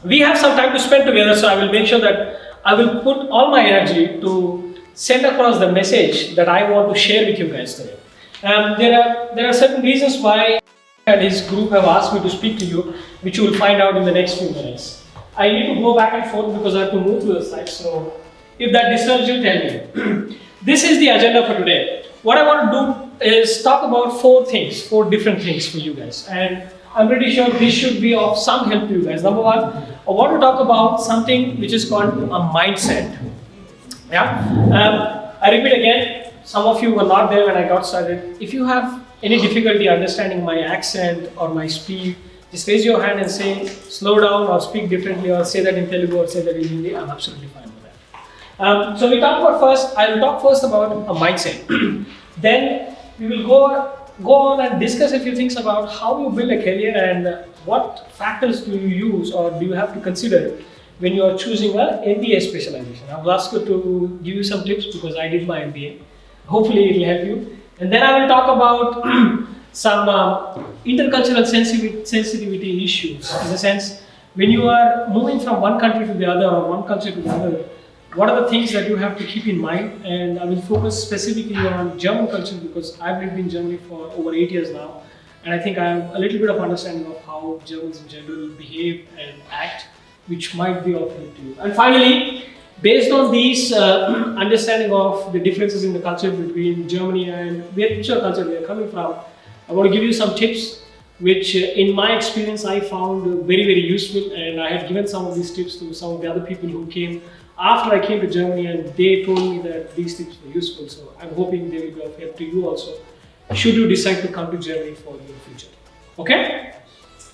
we have some time to spend together, so I will make sure that I will put all my energy to send across the message that I want to share with you guys today. There are certain reasons why and his group have asked me to speak to you, which you will find out in the next few minutes. I need to go back and forth because I have to move to the side. So if that disturbs you, tell me. This is the agenda for today. What I want to do is talk about four different things for you guys, and I'm pretty sure this should be of some help to you guys. Number one, I want to talk about something which is called a mindset. Yeah. I repeat again. Some of you were not there when I got started. If you have any difficulty understanding my accent or my speed, just raise your hand and say slow down or speak differently or say that in Telugu or say that in Hindi. I'm absolutely fine with that. So we talk about first. I will talk first about a mindset. Then we will go on and discuss a few things about how you build a career and what factors do you use or do you have to consider when you are choosing a MBA specialization. I will ask you to give you some tips because I did my MBA. Hopefully it will help you. And then I will talk about some intercultural sensitivity issues. In the sense, when you are moving from one country to the other or one culture to the other, what are the things that you have to keep in mind? And I will focus specifically on German culture because I've lived in Germany for over 8 years now. And I think I have a little bit of understanding of how Germans in general behave and act, which might be of help to you. And finally, based on these understanding of the differences in the culture between Germany and which culture we are coming from, I want to give you some tips which in my experience I found very, very useful, and I have given some of these tips to some of the other people who came after I came to Germany, and they told me that these tips were useful. So I'm hoping they will be of help to you also, should you decide to come to Germany for your future. Okay?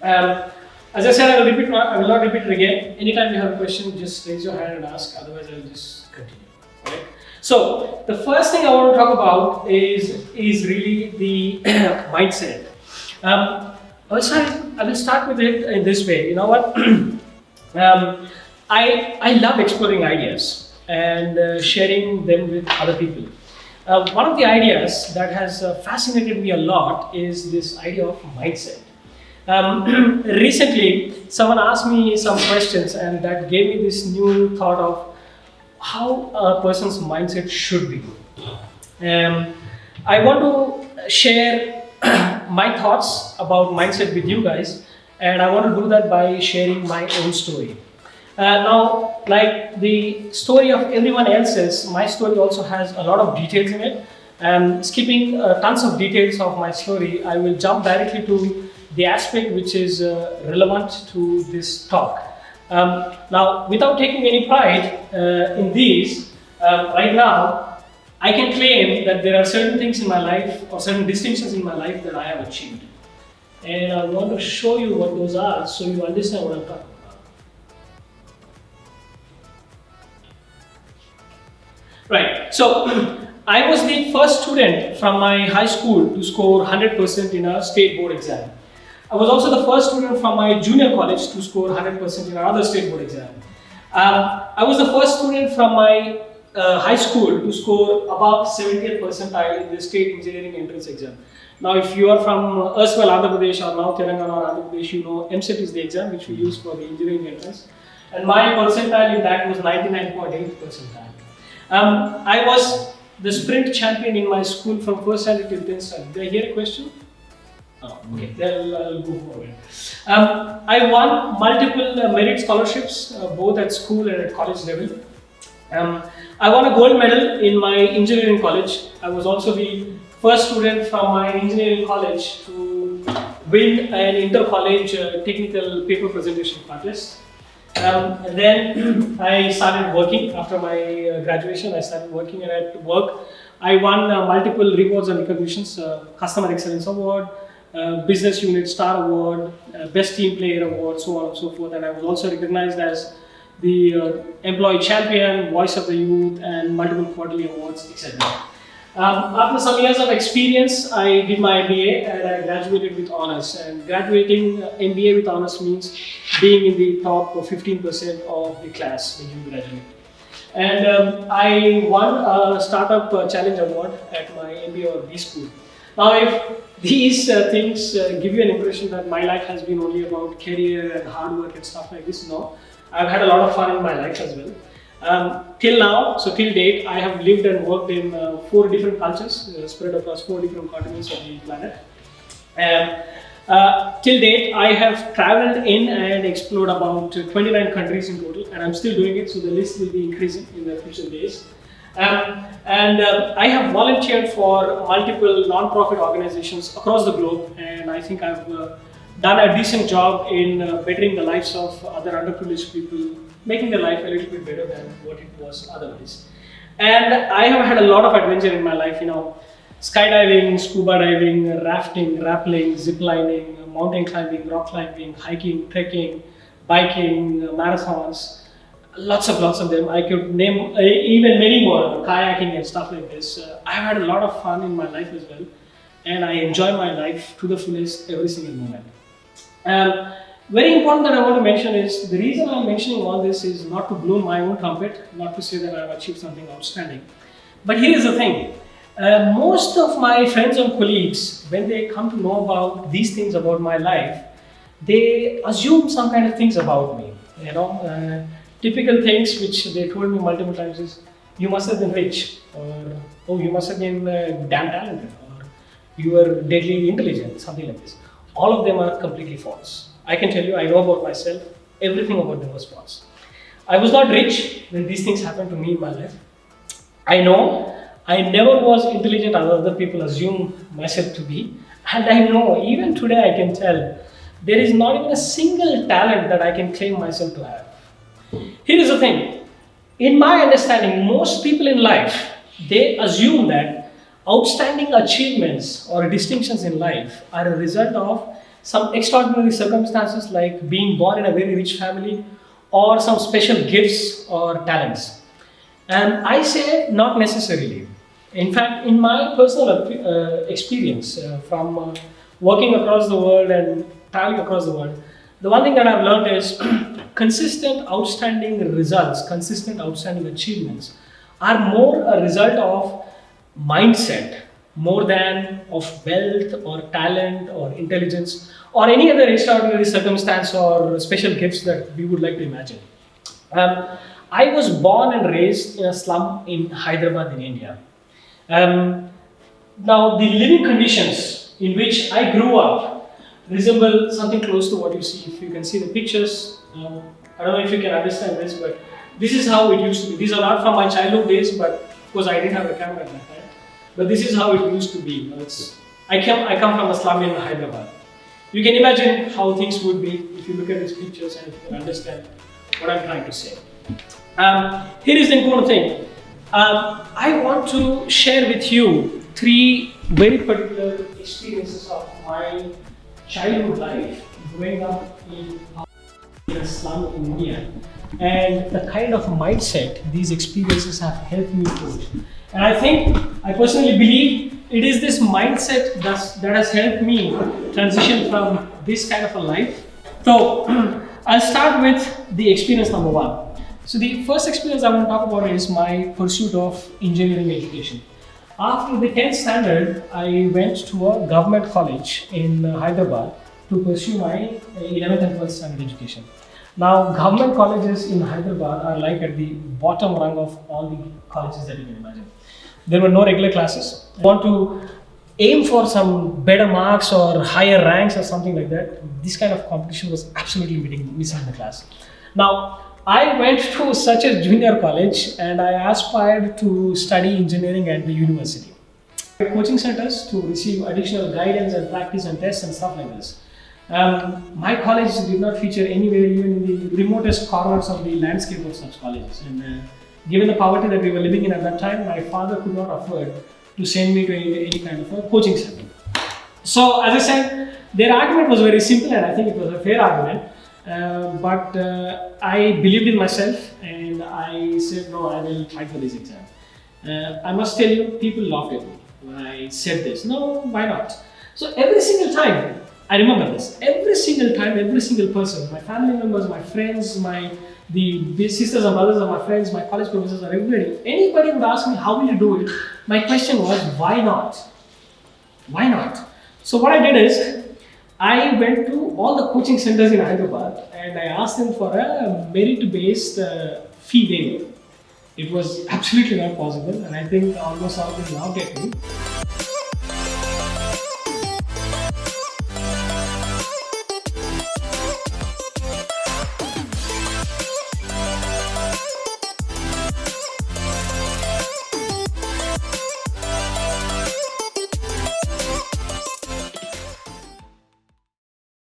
As I said, I will not repeat it again. Anytime you have a question, just raise your hand and ask. Otherwise, I will just continue. Right? So the first thing I want to talk about is really the mindset. I will start with it in this way. You know what? I love exploring ideas and sharing them with other people. One of the ideas that has fascinated me a lot is this idea of mindset. Recently, someone asked me some questions, and that gave me this new thought of how a person's mindset should be. I want to share my thoughts about mindset with you guys, and I want to do that by sharing my own story. Now, like the story of everyone else's, my story also has a lot of details in it. Skipping tons of details of my story, I will jump directly to the aspect which is relevant to this talk. Now, without taking any pride in these, right now, I can claim that there are certain things in my life or certain distinctions in my life that I have achieved. And I want to show you what those are so you understand what I'm talking about. Right, so I was the first student from my high school to score 100% in a state board exam. I was also the first student from my junior college to score 100% in another state board exam. I was the first student from my high school to score above 70th percentile in the state engineering entrance exam. Now, if you are from erstwhile Andhra Pradesh or now Telangana or Andhra Pradesh, you know MCET is the exam which we use for the engineering entrance. And my percentile in that was 99.8 percentile. I was the sprint champion in my school from first standard till 10th standard. Did I hear a question? Oh, okay, then I'll go forward. I won multiple merit scholarships, both at school and at college level. I won a gold medal in my engineering college. I was also the first student from my engineering college to win an inter-college technical paper presentation contest. And then I started working after my graduation. I started working, and at work I won multiple rewards and recognitions: Customer Excellence Award, Business Unit Star Award, Best Team Player Award, so on and so forth. And I was also recognized as the Employee Champion, Voice of the Youth, and multiple quarterly awards, etc. After some years of experience, I did my MBA and I graduated with honors. And graduating MBA with honors means being in the top 15% of the class when you graduate. And I won a Startup Challenge Award at my MBA or B school. Now, if these things give you an impression that my life has been only about career and hard work and stuff like this, no. I've had a lot of fun in my life as well. Till now, so till date, I have lived and worked in 4 different cultures spread across 4 different continents of the planet. And till date, I have traveled in and explored about 29 countries in total, and I'm still doing it, so the list will be increasing in the future days. I have volunteered for multiple non-profit organizations across the globe, and I think I've done a decent job in bettering the lives of other underprivileged people, making their life a little bit better than what it was otherwise. And I have had a lot of adventure in my life, skydiving, scuba diving, rafting, rappelling, ziplining, mountain climbing, rock climbing, hiking, trekking, biking, marathons, lots of them. I could name even many more, kayaking and stuff like this. I've had a lot of fun in my life as well, and I enjoy my life to the fullest every single moment. Very important that I want to mention is, the reason I'm mentioning all this is not to blow my own trumpet, not to say that I've achieved something outstanding. But here is the thing. Most of my friends and colleagues, when they come to know about these things about my life, they assume some kind of things about me. Typical things which they told me multiple times is, you must have been rich, or oh, you must have been damn talented, or you were deadly intelligent, something like this. All of them are completely false. I can tell you, I know about myself, everything about them was false. I was not rich when these things happened to me in my life. I know I never was intelligent as other people assume myself to be. And I know, even today I can tell, there is not even a single talent that I can claim myself to have. Here is the thing. In my understanding, most people in life, they assume that outstanding achievements or distinctions in life are a result of some extraordinary circumstances, like being born in a very rich family, or some special gifts or talents. And I say not necessarily. In fact, in my personal experience from working across the world and traveling across the world, the one thing that I've learned is consistent outstanding results, consistent outstanding achievements are more a result of mindset more than of wealth or talent or intelligence or any other extraordinary circumstance or special gifts that we would like to imagine. I was born and raised in a slum in Hyderabad in India. Now, the living conditions in which I grew up resemble something close to what you see. If you can see the pictures, I don't know if you can understand this, but this is how it used to be. These are not from my childhood days, but of course I didn't have a camera at that time. But this is how it used to be. I come from a slum in Hyderabad. You can imagine how things would be if you look at these pictures and if you can understand what I'm trying to say. Here is the important thing. I want to share with you 3 very particular experiences of my childhood life growing up in a slum in India, and the kind of mindset these experiences have helped me coach. And I personally believe it is this mindset that has helped me transition from this kind of a life. So I'll start with the experience number 1. So the first experience I want to talk about is my pursuit of engineering education. After the 10th standard, I went to a government college in Hyderabad to pursue my 11th and 12th standard education. Now, government colleges in Hyderabad are like at the bottom rung of all the colleges that you can imagine. There were no regular classes. I want to aim for some better marks or higher ranks or something like that. This kind of competition was absolutely missing in the class. Now, I went to such a junior college and I aspired to study engineering at the university. Coaching centers to receive additional guidance and practice and tests and stuff like this. My college did not feature anywhere even in the remotest corners of the landscape of such colleges. And given the poverty that we were living in at that time, my father could not afford to send me to any kind of a coaching center. So as I said, their argument was very simple and I think it was a fair argument. But I believed in myself and I said, no, I will fight for this exam. I must tell you, people laughed at me when I said this. No, why not? So every single time, I remember this, every single time, every single person, my family members, my friends, the sisters and brothers of my friends, my college professors, or everybody, anybody would ask me, how will you do it? My question was, why not? why not? So what I did is, I went to all the coaching centers in Hyderabad and I asked them for a merit-based fee waiver. It was absolutely not possible, and I think almost all of them laughed at me.